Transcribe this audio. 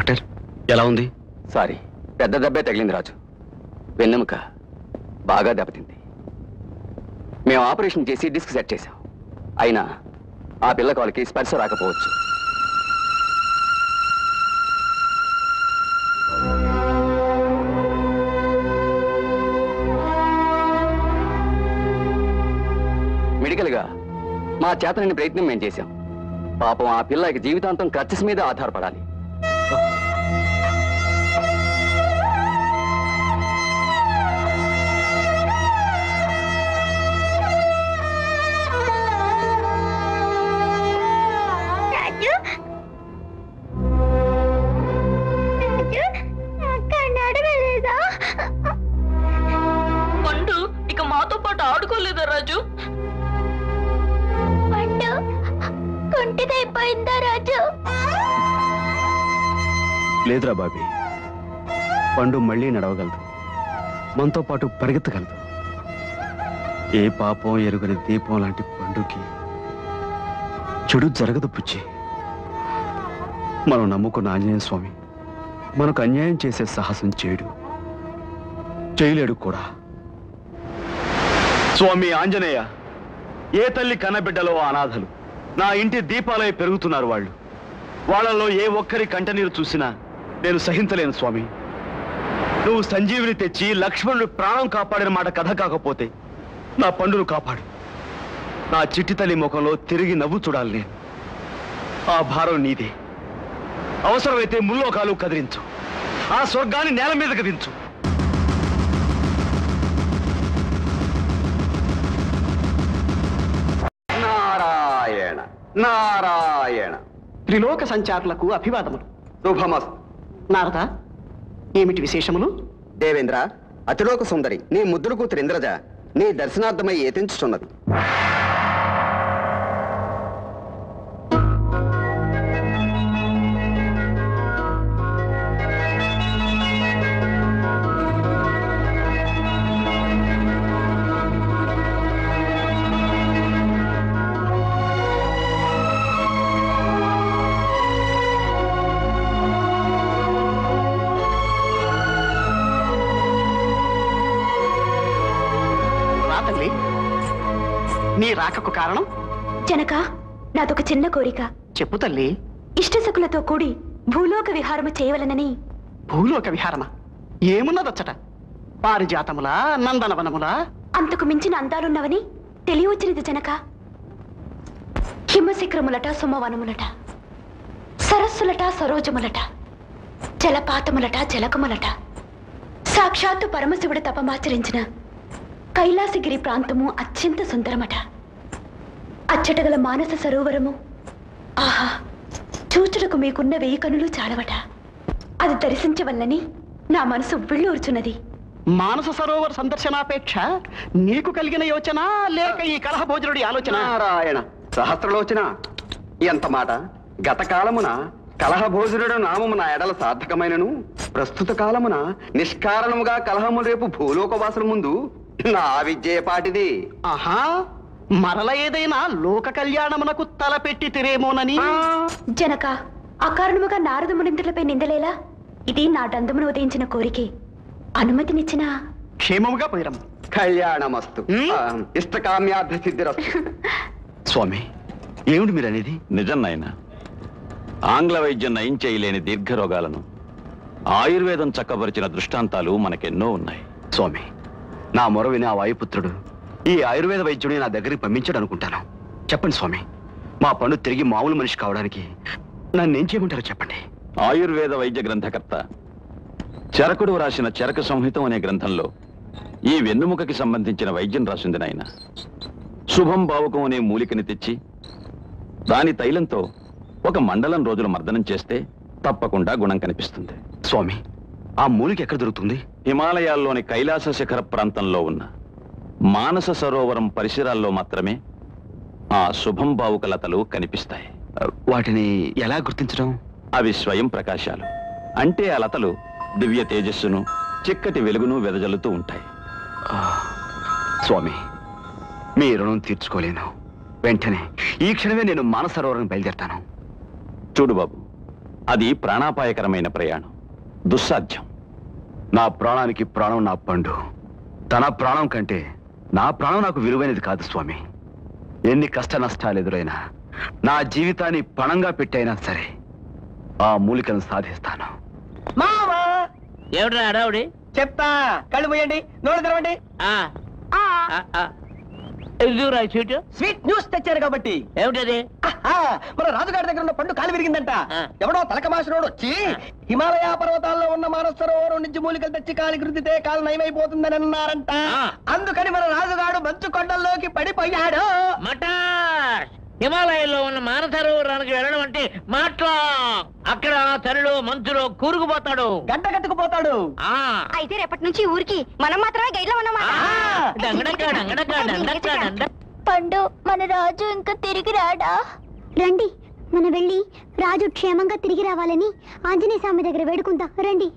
Doctor ఎలా ఉంది? Sorry, పెద్ద దెబ్బే తగిలింది రాజు. వెన్నెముక బాగా దెబ్బతింది. మేము ఆపరేషన్ చేసి డిస్క్ సెట్ చేశాం. అయినా ఆ పిల్ల వాళ్ళకి స్పర్శ రాకపోవచ్చు. మెడికల్గా మా చేతనని ప్రయత్నం మేము చేశాం. పాపం ఆ పిల్లకి జీవితాంతం క్రచెస్ మీద ఆధారపడాలి. పండు ఇక మాతో పాటు ఆడుకోలేదా రాజు? పండు కుంటిదైపోయిందా రాజు? లేదురా బాబీ, పండు మళ్ళీ నడవగలదు, మనతో పాటు పరిగెత్తగలదు. ఏ పాపం ఎరుగని దీపం లాంటి పండుకి చెడు జరగదు పుచ్చి. మనం నమ్ముకున్న ఆంజనేయ స్వామి మనకు అన్యాయం చేసే సాహసం చేయలేడు కూడా. స్వామి ఆంజనేయ, ఏ తల్లి కన్నబిడ్డలో అనాథలు నా ఇంటి దీపాలై పెరుగుతున్నారు. వాళ్ళలో ఏ ఒక్కరి కంటనీరు చూసినా నేను సహించలేను స్వామి. నువ్వు సంజీవిని తెచ్చి లక్ష్మణుడు ప్రాణం కాపాడిన మాట కథ కాకపోతే నా పండును కాపాడు. నా చిట్టి తల్లి ముఖంలో తిరిగి నవ్వు చూడాలి నేను. ఆ భారం నీదే. అవసరమైతే ముల్లోకాలు కదిలించు, ఆ స్వర్గాన్ని నేల మీద కదించు. నారాయణ నారాయణ. త్రిలోక సంచారులకు అభివాదములు. శుభమస్తు. నారద, ఏమిటి విశేషములు? దేవేంద్ర, అతిలోక సుందరి నీ ముద్దుల కూతురు ఇంద్రజ నీ దర్శనార్థమై ఏతించుతున్నది. నీ రాకకు కారణం? జనక, నాదొక చిన్న కోరిక. చెప్పు తల్లి. ఇష్టసకులతో కూడి భూలోక విహారము చేయవలనని. భూలోక విహారమా? ఏమున్నదొచ్చట? పారిజాతములా, నందనవనములా? అంతకు మించిన అందాలున్నవని తెలియవచ్చినది జనక. హిమశిఖరములట, సుమవనములట, సరస్సులట, సరోజములట, జలపాతములట, జలకములట, సాక్షాత్తు పరమశివుడు తపమాచరించిన కైలాసగిరి ప్రాంతము అత్యంత సుందరమట. అచ్చటగల మానస సరోవరము, ఆహా, చూచుటకు మీకున్న 1000 కనులు చాలవట. అది దర్శించవల్లని నా మనసు విళ్ళూర్చున్నది. మానస సరోవర సందర్శనాపేక్ష నీకు కలిగిన యోచన, లేక ఈ కలహ భోజనుడి ఆలోచన? నారాయణ సహస్రలోచన. ఎంత మాట! గత కాలమున కలహ భోజనుడు నామము నా ఎడల సార్థకమైనను, ప్రస్తుత కాలమున నిష్కారణముగా కలహము రేపు భూలోకవాసుల ముందు నా విద్య పాటిది. ఆహా, మరల ఏదైనా లోక కళ్యాణమునకు తలపెట్టి తిరేమోనని. జనక, అకారణముగా నారద మునింద్రులపై నిందలేలా? ఇది నా దందమును ఉదయించిన కోరికే. అనుమతినిచ్చిన క్షేమముగా పోయిరమ్మ. కళ్యాణమస్తు. ఇష్టకామ్యార్థ సిద్ధిరస్తు. స్వామి, ఏమిటి మీరు అనేది? నిజం నాయన. ఆంగ్ల వైద్యం నయం చేయలేని దీర్ఘరోగాలను ఆయుర్వేదం చక్కబరిచిన దృష్టాంతాలు మనకెన్నో ఉన్నాయి. స్వామి, నా మొర విని ఆ వాయుపుత్రుడు ఈ ఆయుర్వేద వైద్యుడిని నా దగ్గరికి పంపించాడు అనుకుంటాను. చెప్పండి స్వామి, మా పండు తిరిగి మామూలు మనిషి కావడానికి నన్నేం చేయమంటారో చెప్పండి. ఆయుర్వేద వైద్య గ్రంథకర్త చరకుడు రాసిన చరక సంహితం అనే గ్రంథంలో ఈ వెన్నుముకకి సంబంధించిన వైద్యం రాసింది నాయన. శుభం భావుకం అనే మూలికని తెచ్చి దాని తైలంతో 1 మండలం రోజులు మర్దనం చేస్తే తప్పకుండా గుణం కనిపిస్తుంది. స్వామి, ఆ మూలిక ఎక్కడ దొరుకుతుంది? హిమాలయాల్లోని కైలాస శిఖర ప్రాంతంలో ఉన్న మానస సరోవరం పరిసరాల్లో మాత్రమే ఆ శుభం భావుక లతలు కనిపిస్తాయి. వాటిని ఎలా గుర్తించడం? అవి స్వయం ప్రకాశాలు. అంటే ఆ లతలు దివ్య తేజస్సును, చిక్కటి వెలుగును వెదజల్లుతూ ఉంటాయి. స్వామి, మీ రుణం తీర్చుకోలేను. వెంటనే ఈ క్షణమే నేను మానస సరోవరం బయలుదేరతాను. చూడు బాబు, అది ప్రాణాపాయకరమైన ప్రయాణం, దుస్సాధ్యం. నా ప్రాణానికి ప్రాణం నా పండు. తన ప్రాణం కంటే నా ప్రాణం నాకు విలువైనది కాదు స్వామి. ఎన్ని కష్ట నష్టాలు ఎదురైనా నా జీవితాన్ని పణంగా పెట్టైనా సరే ఆ మూలికను సాధిస్తాను. మావా ఏమిట్రా అడావుడి? చెప్తా, కళ్ళు పోయండి, నోళ్ళు తెరవండి. స్వీట్ స్వీట్ న్యూస్ తెచ్చారు కాబట్టి. ఏమిటది? మన రాజుగారి దగ్గర ఉన్న పండు కాలు విరిగిందంట. ఆ. ఎవడో తలకమాసినోడు వచ్చి హిమాలయ పర్వతాల్లో ఉన్న మానస సరోవరం నుంచి మూలికలు తెచ్చి కాలికి రుద్దితే కాలు నయమైపోతుందని అన్నారంట. ఆ. అందుకని మన రాజుగాడు మంచు కొండల్లోకి పడిపోయాడు. మటాష్! హిమాలయంలో ఉన్న మానసరోవరానికి వెళ్ళడం అంటే మాట్లా. అక్కడ చలిలో మంచులో కూరుకుపోతాడు, గడ్డ కట్టుకుపోతాడు. ఆ అయితే రేపటి నుంచి ఊరికి మనం మాత్రమే గైడ్లో ఉన్నమాట. డంగడక్క డంగడక్క డంగడక్క డంగ. పండు, మన రాజు ఇంకా తిరిగి రాడా? రండి, మనం వెళ్ళి రాజు క్షేమంగా తిరిగి రావాలని ఆంజనేయ స్వామి దగ్గర వేడుకుందాం. రండి.